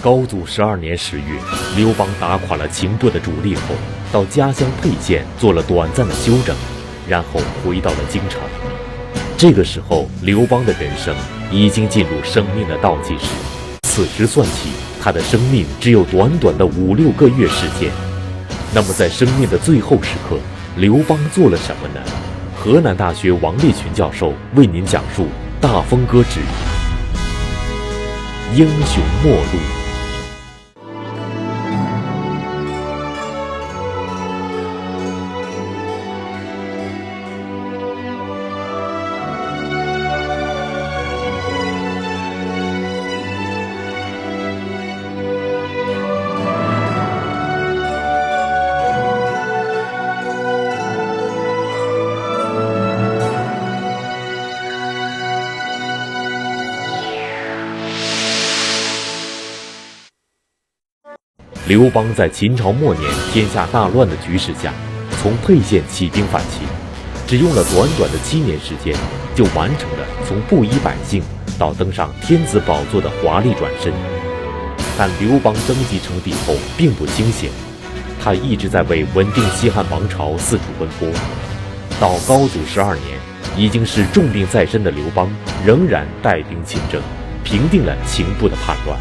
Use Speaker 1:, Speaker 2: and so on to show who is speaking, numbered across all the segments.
Speaker 1: 高祖12年10月，刘邦打垮了秦部的主力后，到家乡沛县做了短暂的休整，然后回到了京城。这个时候，刘邦的人生已经进入生命的倒计时。此时算起，他的生命只有短短的5、6个月时间。那么，在生命的最后时刻，刘邦做了什么呢？河南大学王立群教授为您讲述《大风歌之英雄末路》。刘邦在秦朝末年天下大乱的局势下，从沛县起兵反秦，只用了短短的7年时间，就完成了从布衣百姓到登上天子宝座的华丽转身。但刘邦登基称帝后并不清闲，他一直在为稳定西汉王朝四处奔波。到高祖12年，已经是重病在身的刘邦，仍然带兵亲征，平定了秦部的叛乱。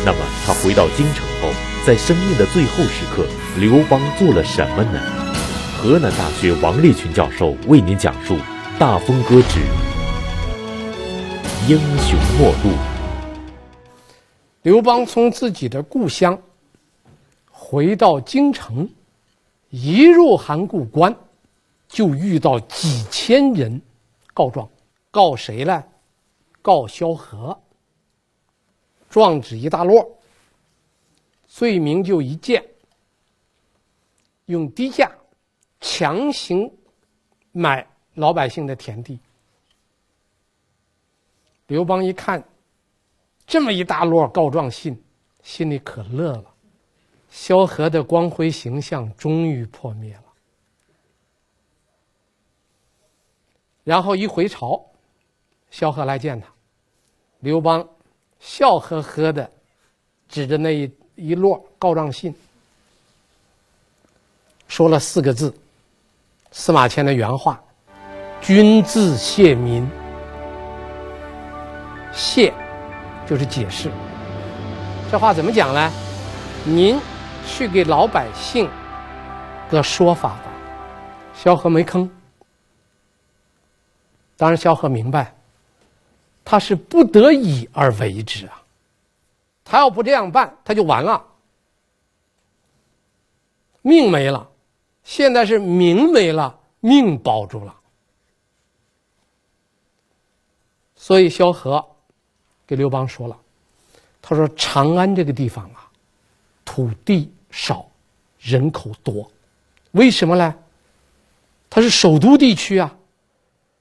Speaker 1: 那么他回到京城后，在生命的最后时刻，刘邦做了什么呢？河南大学王立群教授为您讲述《大风歌之英雄末路》。
Speaker 2: 刘邦从自己的故乡回到京城，一入函谷关，就遇到几千人告状。告谁呢？告萧何。状纸一大摞，罪名就一件，用低价强行买老百姓的田地。刘邦一看这么一大摞告状信，心里可乐了，萧何的光辉形象终于破灭了。然后一回朝，萧何来见他，刘邦笑呵呵的指着那一摞告状信，说了4个字，司马迁的原话：君自谢民。谢就是解释，这话怎么讲呢？您去给老百姓个说法吧。萧何没吭。当然萧何明白，他是不得已而为之啊，他要不这样办，他就完了，命没了。现在是名没了，命保住了。所以萧何给刘邦说了，他说长安这个地方啊，土地少，人口多。为什么呢？它是首都地区啊，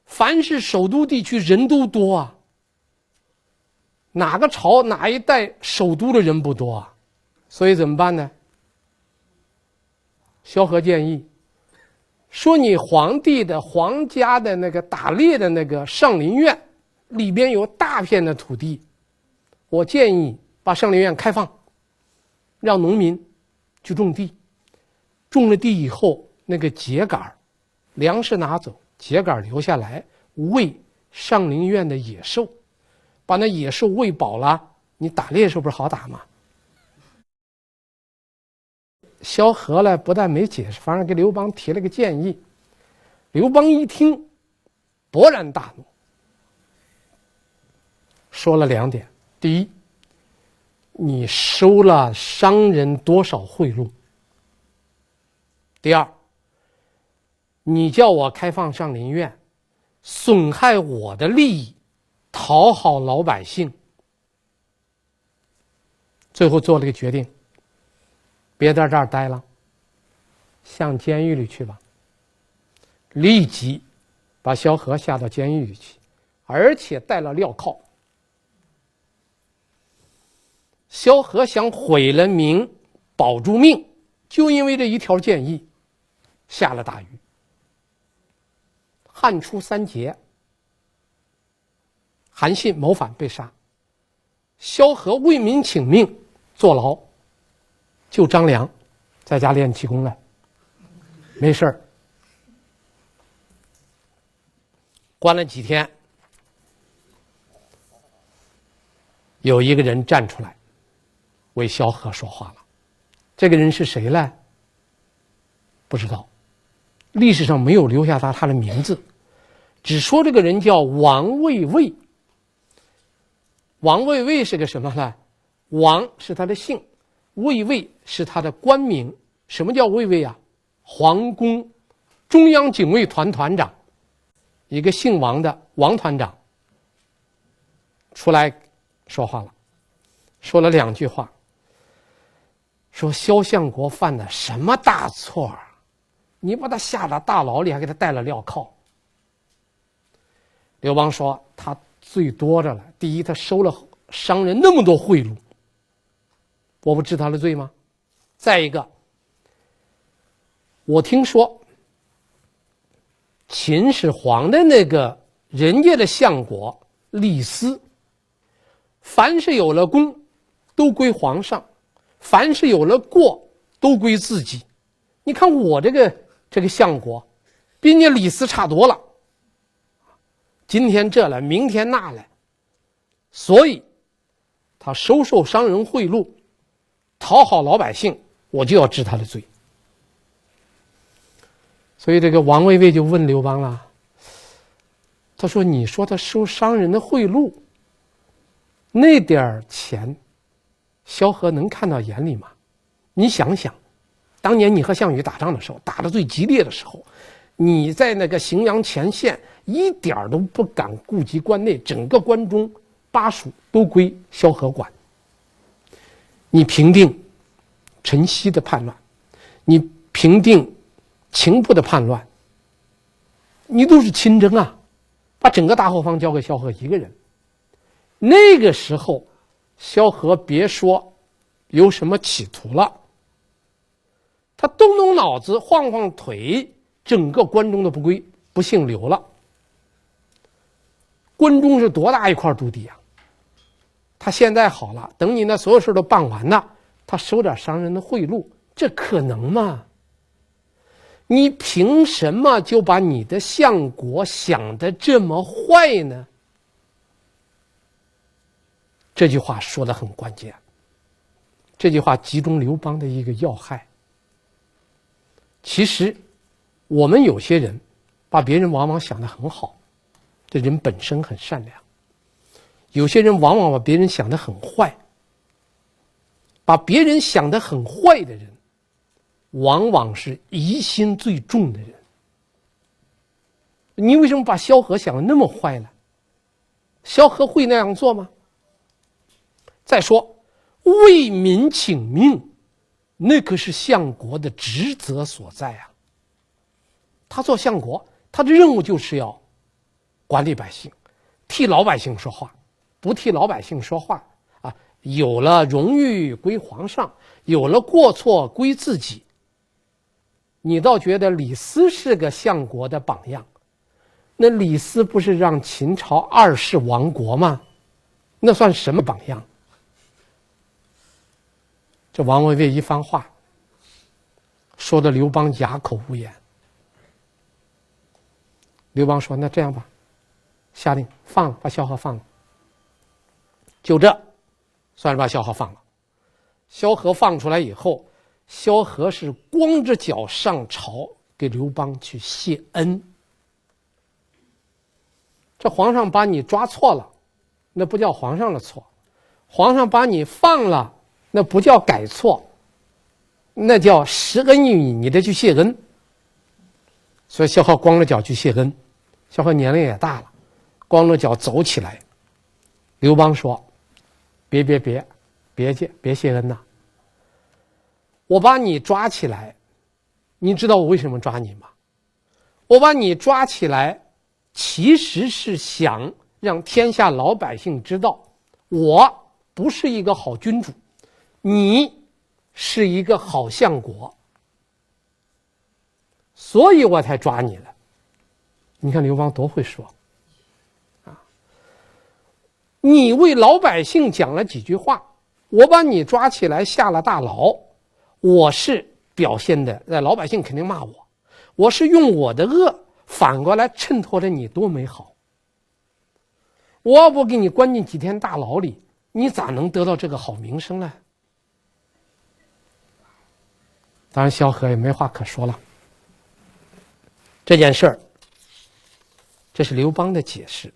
Speaker 2: 凡是首都地区人都多啊。哪个朝哪一代首都的人不多啊？所以怎么办呢？萧何建议说，你皇帝的皇家的那个打猎的那个上林苑里边有大片的土地，我建议把上林苑开放，让农民去种地，种了地以后，那个秸秆粮食拿走，秸秆留下来喂上林苑的野兽，把那野兽喂饱了，你打猎是不是好打嘛？萧何呢，不但没解释，反而给刘邦提了个建议。刘邦一听，勃然大怒，说了2点：第一，你收了商人多少贿赂；第二，你叫我开放上林苑，损害我的利益，讨好老百姓。最后做了个决定，别在这儿待了，向监狱里去吧。立即把萧何下到监狱里去，而且带了镣铐。萧何想毁了名，保住命，就因为这一条建议，下了大狱。汉初3杰，韩信谋反被杀，萧何为民请命，坐牢，就张良在家练气功了，没事儿。关了几天，有一个人站出来为萧何说话了。这个人是谁呢？不知道，历史上没有留下他的名字，只说这个人叫王卫尉。王卫尉是个什么呢？王是他的姓，卫尉是他的官名。什么叫卫尉啊？皇宫中央警卫团团长，一个姓王的王团长出来说话了，说了2句话，说萧相国犯的什么大错啊？你把他下到大牢里，还给他戴了镣铐。刘邦说他罪多着了，第一，他收了商人那么多贿赂，我不治他的罪吗？再一个，我听说秦始皇的那个人家的相国李斯，凡是有了功都归皇上，凡是有了过都归自己。你看我这个相国比人家李斯差多了，今天这了，明天那了，所以他收受商人贿赂，讨好老百姓，我就要治他的罪。所以这个王卫尉就问刘邦了，他说你说他收商人的贿赂，那点钱萧何能看到眼里吗？你想想，当年你和项羽打仗的时候，打得最激烈的时候，你在那个荥阳前线一点都不敢顾及关内，整个关中巴蜀都归萧何管。你平定陈豨的叛乱，你平定秦部的叛乱，你都是亲征啊，把整个大后方交给萧何一个人。那个时候萧何别说有什么企图了，他动动脑子晃晃腿，整个关中都不姓刘了。关中是多大一块土地啊，他现在好了，等你那所有事都办完了，他收点商人的贿赂，这可能吗？你凭什么就把你的相国想得这么坏呢？这句话说得很关键，这句话集中刘邦的一个要害。其实我们有些人把别人往往想得很好，这人本身很善良；有些人往往把别人想得很坏，把别人想得很坏的人往往是疑心最重的人。你为什么把萧何想得那么坏呢？萧何会那样做吗？再说为民请命，那可是相国的职责所在啊。他做相国，他的任务就是要管理百姓，替老百姓说话。不替老百姓说话啊，有了荣誉归皇上，有了过错归自己。你倒觉得李斯是个相国的榜样，那李斯不是让秦朝2世亡国吗？那算什么榜样？这王卫尉一番话说的刘邦哑口无言。刘邦说那这样吧，下令放了，把萧何放了。就这算是把萧何放了。萧何放出来以后，萧何是光着脚上朝给刘邦去谢恩。这皇上把你抓错了，那不叫皇上的错；皇上把你放了，那不叫改错，那叫施恩于你，你得去谢恩。所以萧何光着脚去谢恩。萧何年龄也大了，光着脚走起来。刘邦说别谢恩呐，我把你抓起来，你知道我为什么抓你吗？我把你抓起来其实是想让天下老百姓知道我不是一个好君主，你是一个好相国，所以我才抓你了。你看刘邦多会说啊！你为老百姓讲了几句话，我把你抓起来下了大牢，我是表现的，老百姓肯定骂我，我是用我的恶反过来衬托着你多美好。我要不给你关进几天大牢里，你咋能得到这个好名声呢？当然萧何也没话可说了。这件事儿，这是刘邦的解释。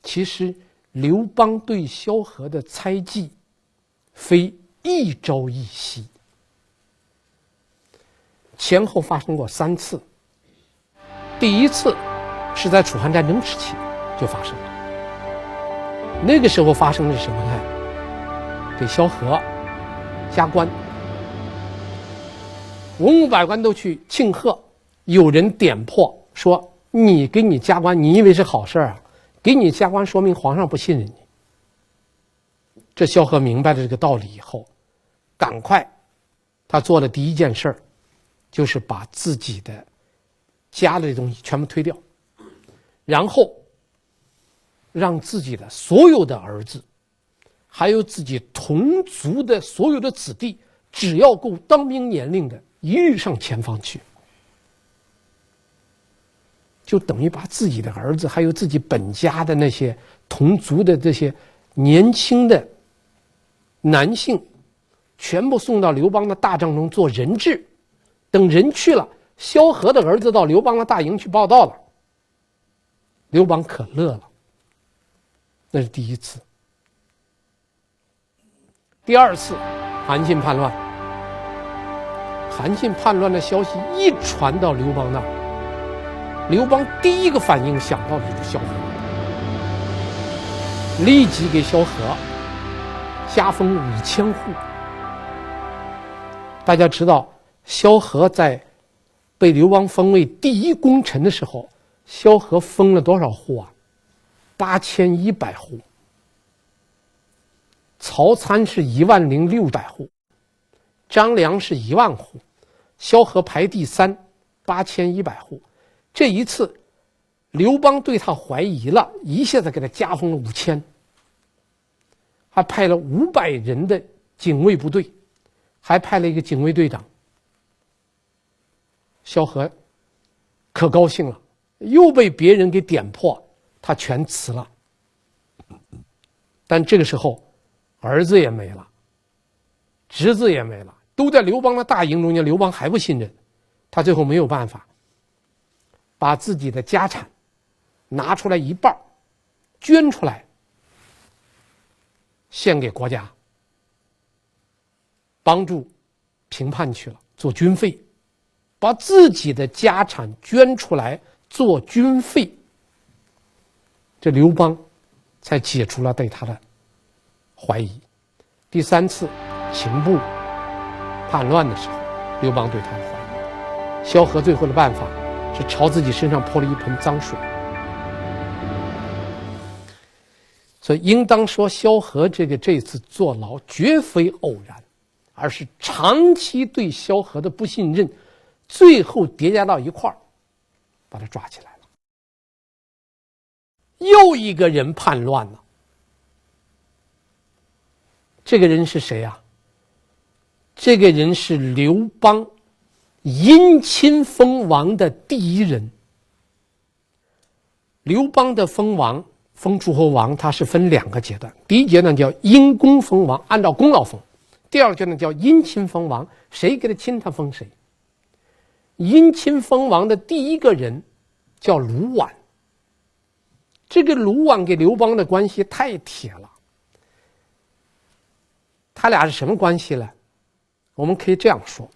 Speaker 2: 其实刘邦对萧何的猜忌非一朝一夕，前后发生过3次。第一次是在楚汉战争时期就发生了。那个时候发生的是什么呢？给萧何加官，文武百官都去庆贺，有人点破说：“你给你加官，你以为是好事啊？给你加官，说明皇上不信任你。”这萧何明白了这个道理以后，赶快，他做的第一件事就是把自己的家里的东西全部推掉，然后让自己的所有的儿子，还有自己同族的所有的子弟，只要够当兵年龄的，一律上前方去。就等于把自己的儿子，还有自己本家的那些同族的这些年轻的男性，全部送到刘邦的大帐中做人质。等人去了，萧何的儿子到刘邦的大营去报道了，刘邦可乐了。那是第一次。第二次，韩信叛乱。韩信叛乱的消息一传到刘邦那儿，刘邦第一个反应想到的就是萧何，立即给萧何加封5000户。大家知道，萧何在被刘邦封为第一功臣的时候，萧何封了多少户啊？8100户。曹参是10600户，张良是10000户，萧何排第3，8100户。这一次刘邦对他怀疑了，一下子给他加封了5000，还派了500人的警卫部队，还派了一个警卫队长。萧何可高兴了，又被别人给点破，他全辞了。但这个时候儿子也没了，侄子也没了，都在刘邦的大营中间，刘邦还不信任他，最后没有办法，把自己的家产拿出来一半捐出来，献给国家，帮助平叛去了，做军费，把自己的家产捐出来做军费，这刘邦才解除了对他的怀疑。第3次秦部叛乱的时候，刘邦对他的怀疑，萧何最后的办法是朝自己身上泼了一盆脏水。所以应当说，萧何这次坐牢绝非偶然，而是长期对萧何的不信任，最后叠加到一块儿，把他抓起来了。又一个人叛乱了，这个人是谁啊？这个人是刘邦姻亲封王的第一人。刘邦的封王，封诸侯王，他是分2个阶段。第一阶段叫因功封王，按照功劳封；第二个阶段叫姻亲封王，谁给他亲他封谁。姻亲封王的第一个人叫卢绾。这个卢绾给刘邦的关系太铁了，他俩是什么关系呢？我们可以这样说，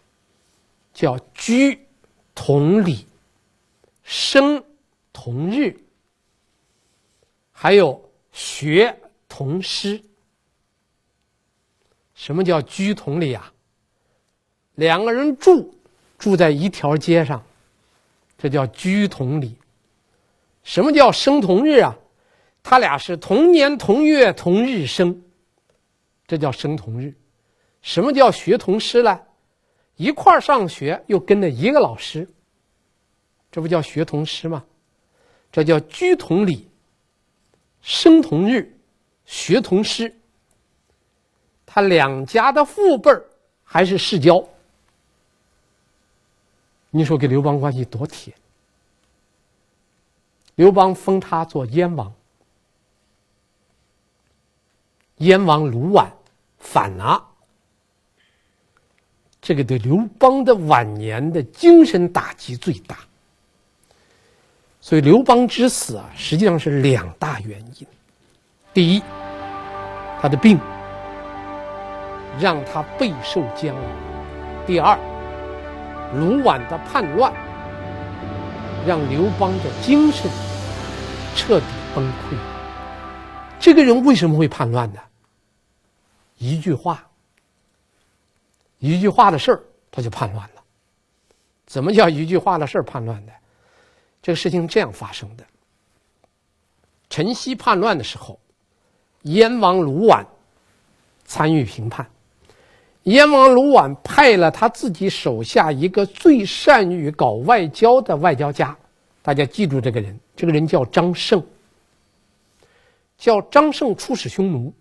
Speaker 2: 叫居同里，生同日，还有学同师。什么叫居同里啊？2个人住在一条街上，这叫居同里。什么叫生同日啊？他俩是同年同月同日生，这叫生同日。什么叫学同师呢？一块儿上学又跟着一个老师，这不叫学同师吗？这叫居同里，生同日，学同师。他两家的父辈还是世交。你说跟刘邦关系多铁？刘邦封他做燕王，燕王卢绾反了，这个对刘邦的晚年的精神打击最大。所以刘邦之死啊，实际上是两大原因。第一，他的病让他备受煎熬；第二，卢绾的叛乱让刘邦的精神彻底崩溃。这个人为什么会叛乱呢？一句话的事儿他就叛乱了。怎么叫一句话的事儿叛乱的？这个事情这样发生的：陈豨叛乱的时候，燕王卢绾参与平叛。燕王卢绾派了他自己手下一个最善于搞外交的外交家，大家记住这个人，这个人叫张胜。叫张胜出使匈奴。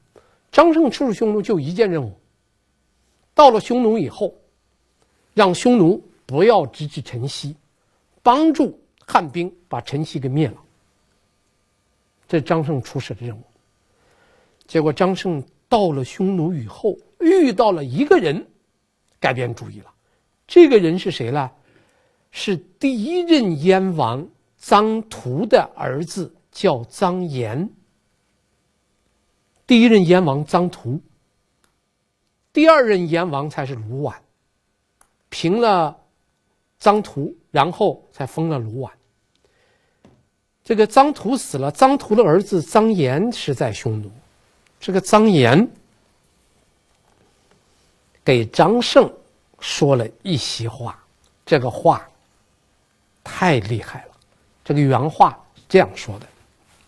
Speaker 2: 张胜出使匈奴就一件任务，到了匈奴以后，让匈奴不要直指陈豨，帮助汉兵把陈豨给灭了。这是张胜出使的任务。结果张胜到了匈奴以后，遇到了一个人，改变主意了。这个人是谁呢？是第一任燕王臧荼的儿子，叫臧延。第一任燕王臧荼，第二任燕王才是卢绾，平了臧荼，然后才封了卢绾。这个臧荼死了，臧荼的儿子臧延是在匈奴。这个臧延给张胜说了一席话，这个话太厉害了。这个原话是这样说的：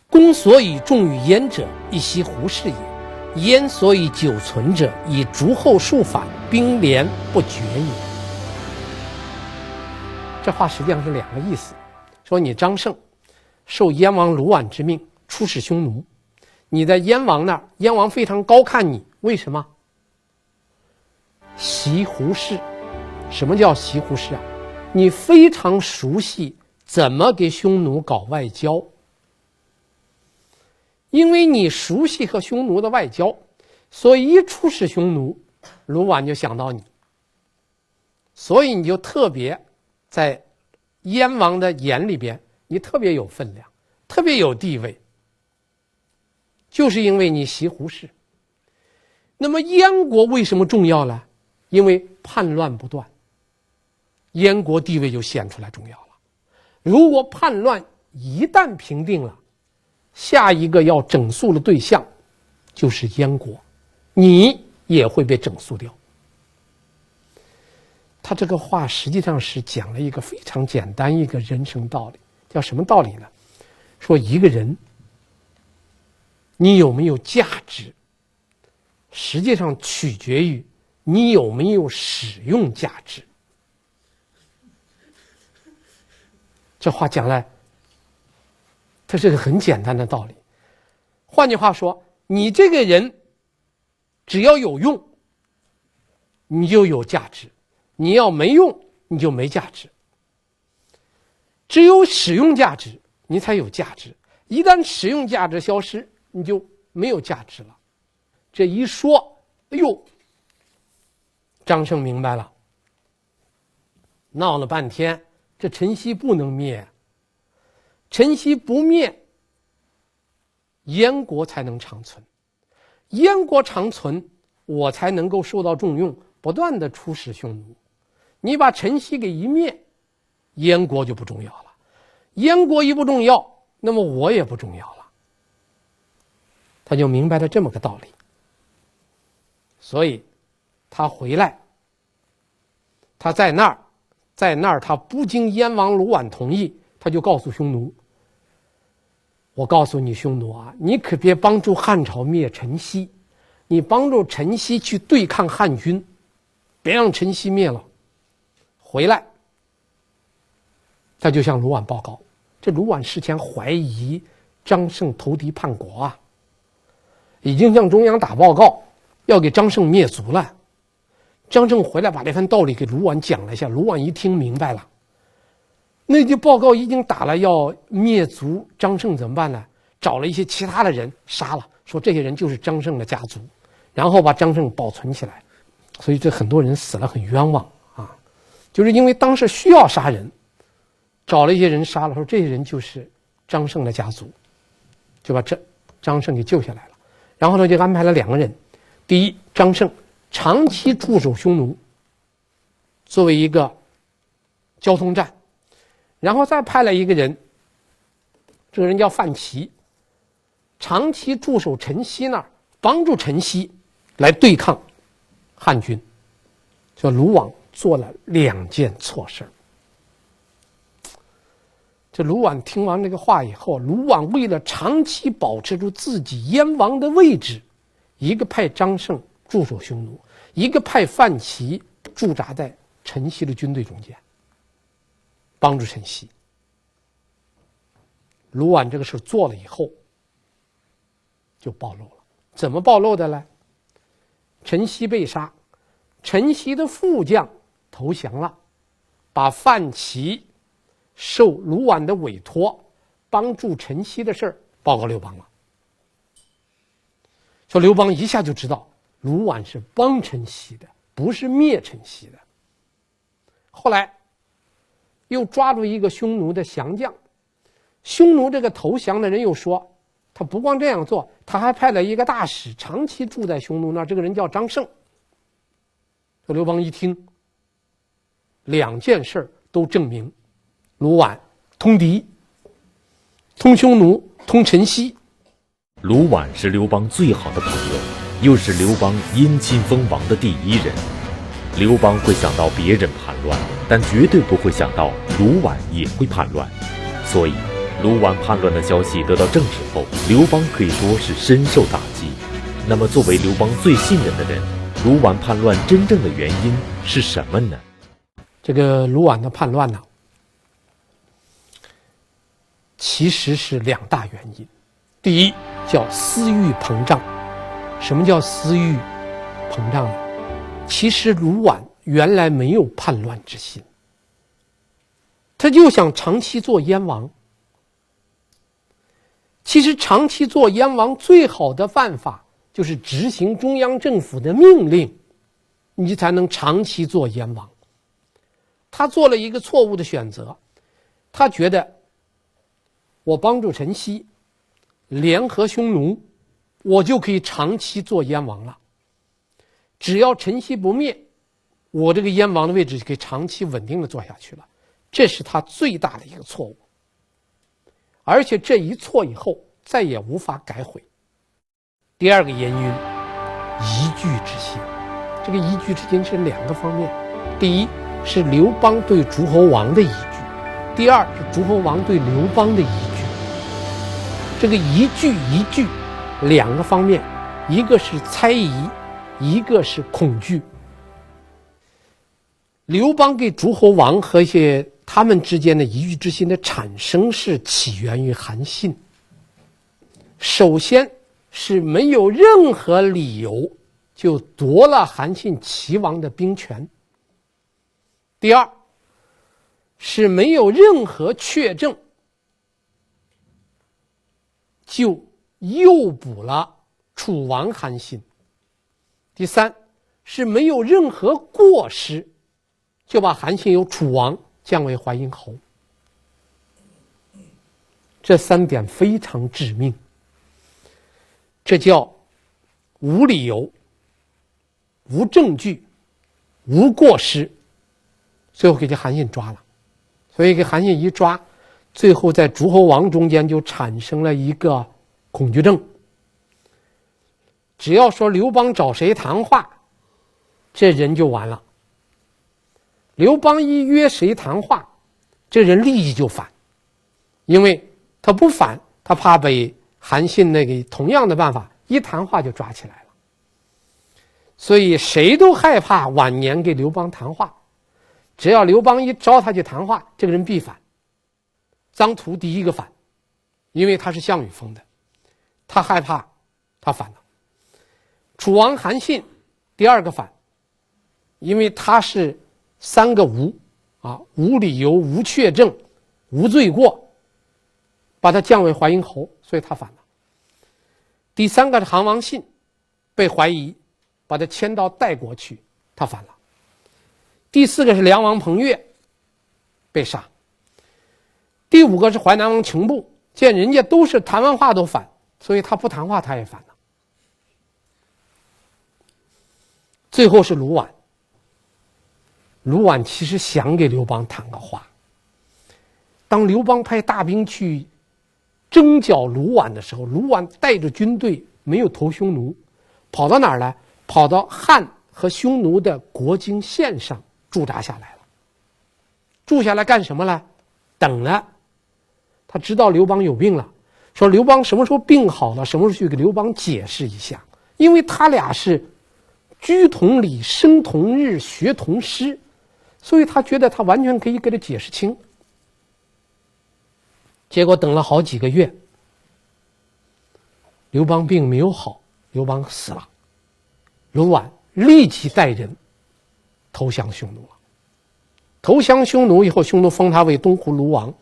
Speaker 2: 公所以重于燕者，一袭胡氏也；燕所以久存者，以逐后数反，兵连不绝也。这话实际上是两个意思，说你张胜受燕王卢绾之命出使匈奴，你在燕王那儿，燕王非常高看你，为什么？习胡氏。什么叫习胡氏啊？你非常熟悉怎么给匈奴搞外交，因为你熟悉和匈奴的外交，所以一出使匈奴，卢绾就想到你，所以你就特别在燕王的眼里边，你特别有分量，特别有地位，就是因为你习胡氏。那么燕国为什么重要呢？因为叛乱不断，燕国地位就显出来重要了。如果叛乱一旦平定了，下一个要整肃的对象就是燕国，你也会被整肃掉。他这个话实际上是讲了一个非常简单一个人生道理，叫什么道理呢？说一个人你有没有价值，实际上取决于你有没有使用价值。这话讲来，它是个很简单的道理。换句话说，你这个人只要有用，你就有价值；你要没用，你就没价值。只有使用价值，你才有价值。一旦使用价值消失，你就没有价值了。这一说，哎呦，张胜明白了。闹了半天，这陈豨不能灭，陈豨不灭，燕国才能长存。燕国长存，我才能够受到重用，不断的出使匈奴。你把陈豨给一灭，燕国就不重要了。燕国一不重要，那么我也不重要了。他就明白了这么个道理。所以他回来，他在那儿他不经燕王卢绾同意，他就告诉匈奴，我告诉你匈奴啊，你可别帮助汉朝灭陈豨，你帮助陈豨去对抗汉军，别让陈豨灭了。回来他就向卢绾报告，这卢绾事前怀疑张胜投敌叛国啊，已经向中央打报告，要给张胜灭族了。张胜回来把这番道理给卢绾讲了一下，卢绾一听明白了，内地报告已经打了，要灭族张胜怎么办呢？找了一些其他的人杀了，说这些人就是张胜的家族，然后把张胜保存起来。所以这很多人死了很冤枉啊，就是因为当时需要杀人，找了一些人杀了，说这些人就是张胜的家族，就把张胜给救下来了。然后呢，就安排了2个人，第一，张胜长期驻守匈奴，作为一个交通站，然后再派了一个人，这个人叫范齐，长期驻守陈豨那儿，帮助陈豨来对抗汉军。所以卢绾做了2件错事。这卢绾听完这个话以后，卢绾为了长期保持住自己燕王的位置，一个派张胜驻守匈奴，一个派范齐驻扎在陈豨的军队中间，帮助陈豨。卢绾这个事做了以后，就暴露了。怎么暴露的呢？陈豨被杀，陈豨的副将投降了，把范齐受卢绾的委托帮助陈豨的事儿报告刘邦了。说刘邦一下就知道卢绾是帮陈豨的，不是灭陈豨的。后来又抓住一个匈奴的降将，匈奴这个投降的人又说，他不光这样做，他还派了一个大使长期住在匈奴那儿，这个人叫张胜。说刘邦一听，2件事都证明卢绾通敌，通匈奴，通陈豨。
Speaker 1: 卢绾是刘邦最好的朋友，又是刘邦姻亲封王的第一人。刘邦会想到别人叛乱，但绝对不会想到卢绾也会叛乱。所以卢绾叛乱的消息得到证实后，刘邦可以说是深受打击。那么作为刘邦最信任的人，卢绾叛乱真正的原因是什么呢？
Speaker 2: 这个卢绾的叛乱呢，其实是2大原因。第一叫私欲膨胀。什么叫私欲膨胀呢？其实卢绾原来没有叛乱之心，他就想长期做燕王。其实长期做燕王最好的办法就是执行中央政府的命令，你才能长期做燕王。他做了一个错误的选择，他觉得我帮助陈豨联合匈奴，我就可以长期做燕王了。只要陈豨不灭，我这个燕王的位置就可以长期稳定的做下去了。这是他最大的一个错误，而且这一错以后再也无法改悔。第二个原因，疑惧之心。这个疑惧之心是2个方面，第一是刘邦对诸侯王的疑惧，第二是诸侯王对刘邦的疑惧。这个疑惧2个方面，一个是猜疑，一个是恐惧。刘邦给诸侯王和一些他们之间的疑惧之心的产生是起源于韩信。首先是没有任何理由就夺了韩信齐王的兵权，第二是没有任何确证就诱捕了楚王韩信，第三是没有任何过失就把韩信由楚王降为淮阴侯。这3点非常致命，这叫无理由、无证据、无过失，最后给这韩信抓了。所以给韩信一抓，最后在诸侯王中间就产生了一个恐惧症。只要说刘邦找谁谈话，这人就完了。刘邦一约谁谈话，这人立即就反，因为他不反，他怕被韩信那个同样的办法一谈话就抓起来了。所以谁都害怕晚年给刘邦谈话，只要刘邦一招他去谈话，这个人必反。臧荼第一个反，因为他是项羽封的，他害怕他反了。楚王韩信第二个反，因为他是三个无无理由、无确证、无罪过，把他降为淮阴侯，所以他反了。第三个是韩王信，被怀疑，把他迁到代国去，他反了。第四个是梁王彭越，被杀。第五个是淮南王穷布，见人家都是谈完话都反，所以他不谈话他也反了。最后是卢绾，卢绾其实想给刘邦谈个话。当刘邦派大兵去征剿卢绾的时候，卢绾带着军队没有投匈奴，跑到哪儿来？跑到汉和匈奴的国境线上驻扎下来了。住下来干什么呢？等了。他知道刘邦有病了，说刘邦什么时候病好了，什么时候去给刘邦解释一下，因为他俩是居同里，生同日，学同师，所以他觉得他完全可以给他解释清。结果等了好几个月，刘邦病没有好，刘邦死了。卢绾立即带人投降匈奴了。投降匈奴以后，匈奴封他为东胡卢王，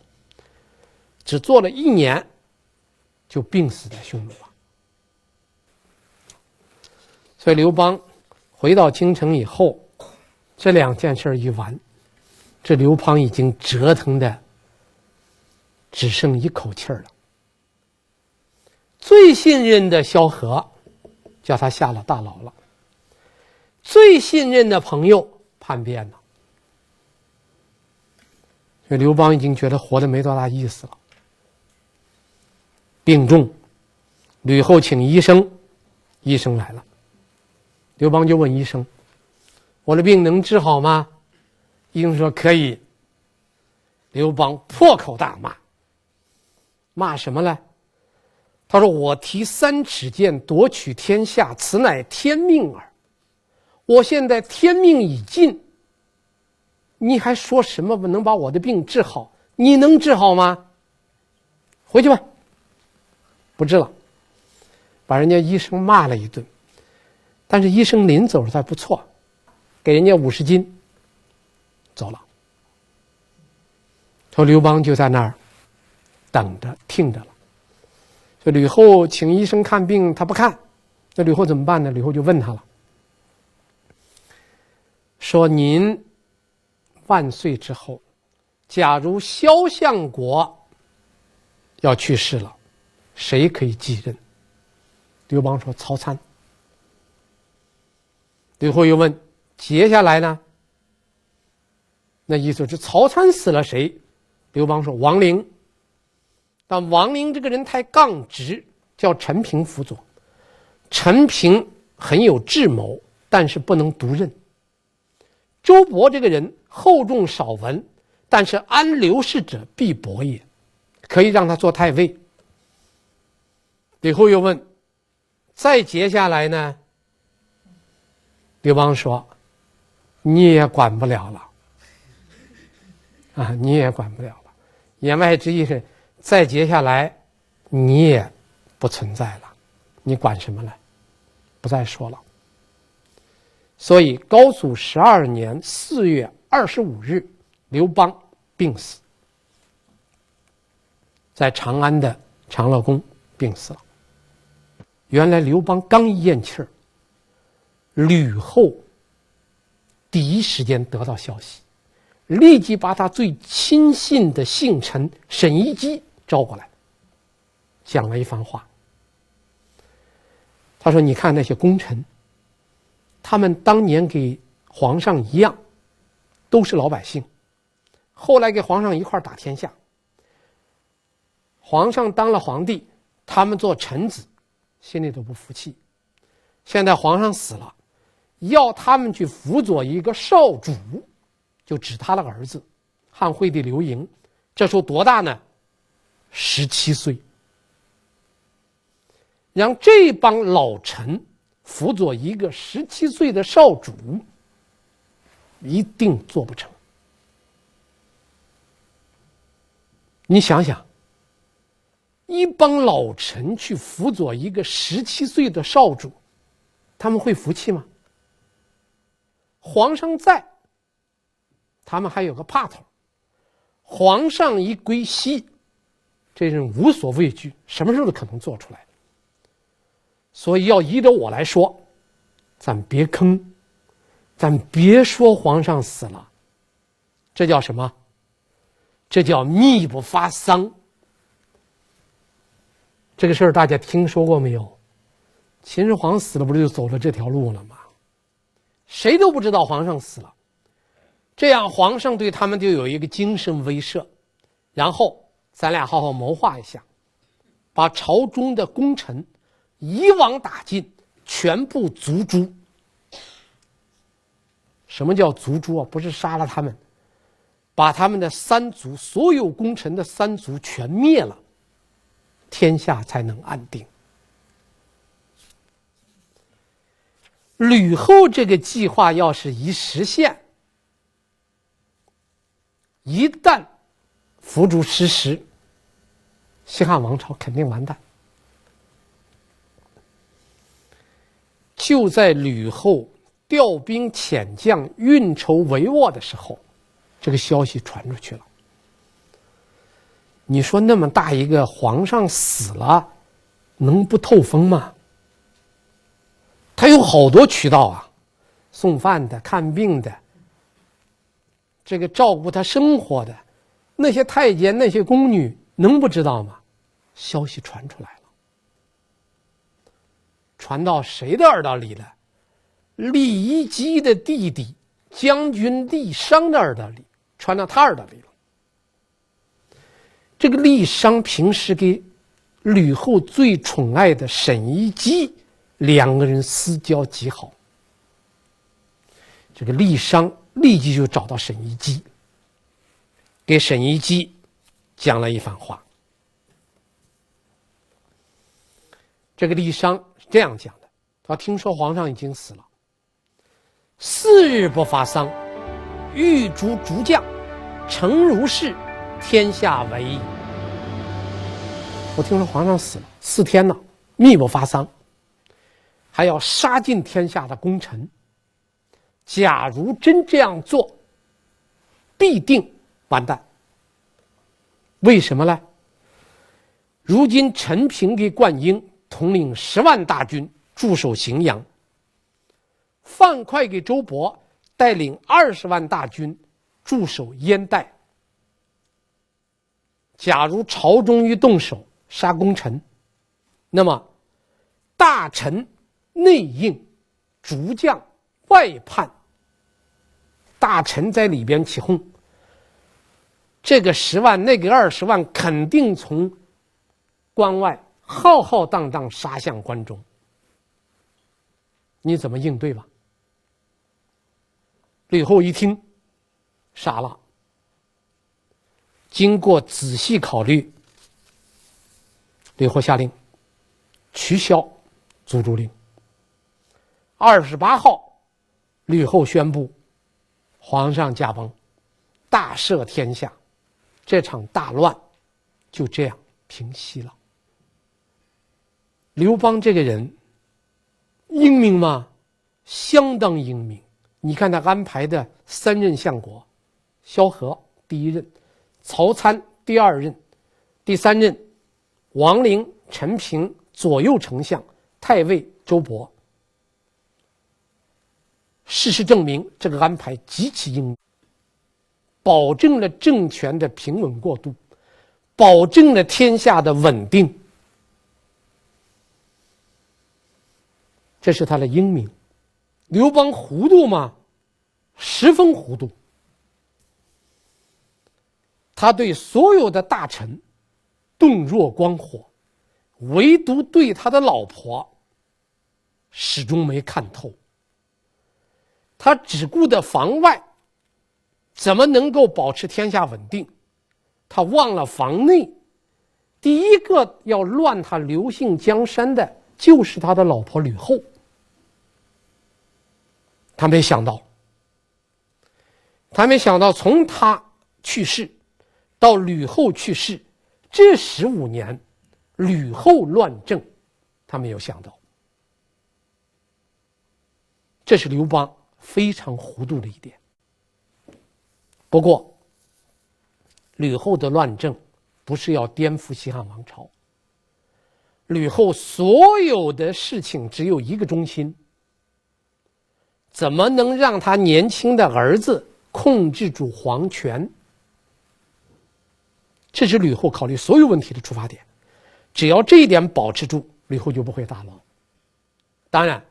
Speaker 2: 只做了1年就病死在匈奴了。所以刘邦回到京城以后，这2件事一完，这刘邦已经折腾的只剩一口气了。最信任的萧何叫他下了大牢了，最信任的朋友叛变了，所以刘邦已经觉得活得没多大意思了。病重，吕后请医生，医生来了，刘邦就问医生：“我的病能治好吗？”医生说：“可以。”刘邦破口大骂，骂什么呢？他说：“我提3尺剑夺取天下，此乃天命耳。我现在天命已尽，你还说什么能把我的病治好？你能治好吗？回去吧。”不治了，把人家医生骂了一顿。但是医生临走时还不错，给人家50斤，走了。说刘邦就在那儿等着听着了。所以吕后请医生看病，他不看，那吕后怎么办呢？吕后就问他了，说：“您万岁之后，假如萧相国要去世了，谁可以继任？”刘邦说：“曹参。”吕后又问：“接下来呢？”那意思是曹参死了谁？刘邦说：“王陵。”但王陵这个人太刚直，叫陈平辅佐。陈平很有智谋，但是不能独任。周勃这个人厚重少文，但是安刘氏者必伯也，可以让他做太尉。吕后又问：“再接下来呢？”刘邦说：“你也管不了了，你也管不了了。”言外之意是，再接下来你也不存在了，你管什么呢？不再说了。所以高祖12年4月25日，刘邦病死，在长安的长乐宫病死了。原来刘邦刚一咽气儿，吕后第一时间得到消息，立即把他最亲信的幸臣沈一基招过来，讲了一番话。他说：“你看那些功臣，他们当年给皇上一样，都是老百姓，后来给皇上一块打天下。皇上当了皇帝，他们做臣子，心里都不服气。现在皇上死了，要他们去辅佐一个少主，就指他的儿子汉惠帝刘盈，这时候多大呢？17岁。让这帮老臣辅佐一个17岁的少主，一定做不成。你想想，一帮老臣去辅佐一个17岁的少主，他们会服气吗？皇上在，他们还有个怕头，皇上一归西，这人无所畏惧，什么事都可能做出来。所以要依着我来说，咱别吭，咱别说皇上死了，这叫什么？这叫密不发丧。这个事儿大家听说过没有？秦始皇死了，不是就走了这条路了吗？谁都不知道皇上死了，这样皇上对他们就有一个精神威慑。然后咱俩好好谋划一下，把朝中的功臣一网打尽，全部族诛。什么叫族诛啊？不是杀了他们，把他们的三族，所有功臣的三族全灭了，天下才能安定。吕后这个计划要是一实现，一旦付诸实施，西汉王朝肯定完蛋。就在吕后调兵遣将、运筹帷幄的时候，这个消息传出去了。你说那么大一个皇上死了，能不透风吗？他有好多渠道啊，送饭的、看病的，这个照顾他生活的，那些太监、那些宫女能不知道吗？消息传出来了，传到谁的耳朵里了？郦一基的弟弟将军郦商的耳朵里，传到他耳朵里了。这个郦商平时给吕后最宠爱的沈一基两个人私交极好，这个郦商立即就找到沈一基，给沈一基讲了一番话。这个郦商是这样讲的，他听说皇上已经死了，4日不发丧，欲诛诸将，诚如是，天下为矣。我听说皇上死了4天了，密不发丧，还要杀尽天下的功臣。假如真这样做，必定完蛋。为什么呢？如今陈平给灌婴统领10万大军驻守荥阳，范哙给周勃带领20万大军驻守燕代。假如朝中一动手杀功臣，那么大臣、内应、诸将、外叛，大臣在里边起哄，这个10万那个20万肯定从关外浩浩荡荡杀向关中，你怎么应对吧？吕后一听傻了，经过仔细考虑，吕后下令取消族诛令。28号，吕后宣布皇上驾崩，大赦天下，这场大乱就这样平息了。刘邦这个人英明吗？相当英明。你看他安排的3任相国，萧何第1任，曹参第2任，第3任王陵、陈平左右丞相，太尉周勃。事实证明，这个安排极其英明，保证了政权的平稳过渡，保证了天下的稳定。这是他的英明。刘邦糊涂吗？十分糊涂。他对所有的大臣洞若观火，唯独对他的老婆始终没看透。他只顾得防外，怎么能够保持天下稳定？他忘了防内，第一个要乱他刘姓江山的就是他的老婆吕后。他没想到从他去世到吕后去世这15年，吕后乱政，他没有想到。这是刘邦非常糊涂的一点。不过，吕后的乱政不是要颠覆西汉王朝，吕后所有的事情只有一个中心：怎么能让他年轻的儿子控制住皇权？这是吕后考虑所有问题的出发点。只要这一点保持住，吕后就不会大乱。当然，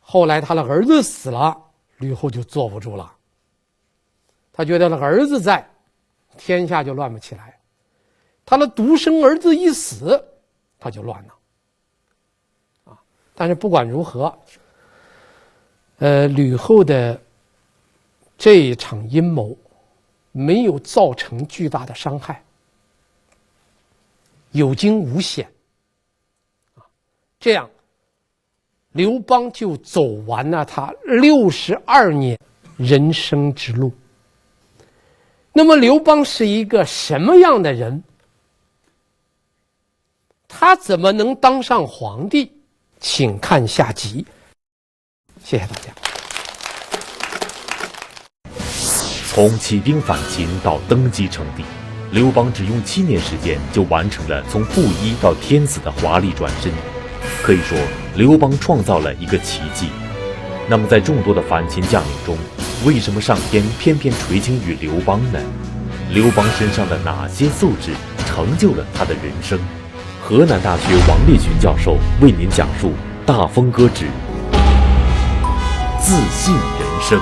Speaker 2: 后来他的儿子死了，吕后就坐不住了。他觉得那个儿子在，天下就乱不起来。他的独生儿子一死，他就乱了。但是不管如何，吕后的这一场阴谋没有造成巨大的伤害，有惊无险。这样，刘邦就走完了他62年人生之路。那么刘邦是一个什么样的人？他怎么能当上皇帝？请看下集。谢谢大家。
Speaker 1: 从起兵反秦到登基称帝，刘邦只用7年时间就完成了从布衣到天子的华丽转身。可以说，刘邦创造了一个奇迹。那么在众多的反秦将领中，为什么上天偏偏垂青于刘邦呢？刘邦身上的哪些素质成就了他的人生？河南大学王烈群教授为您讲述《大风歌之自信人生》。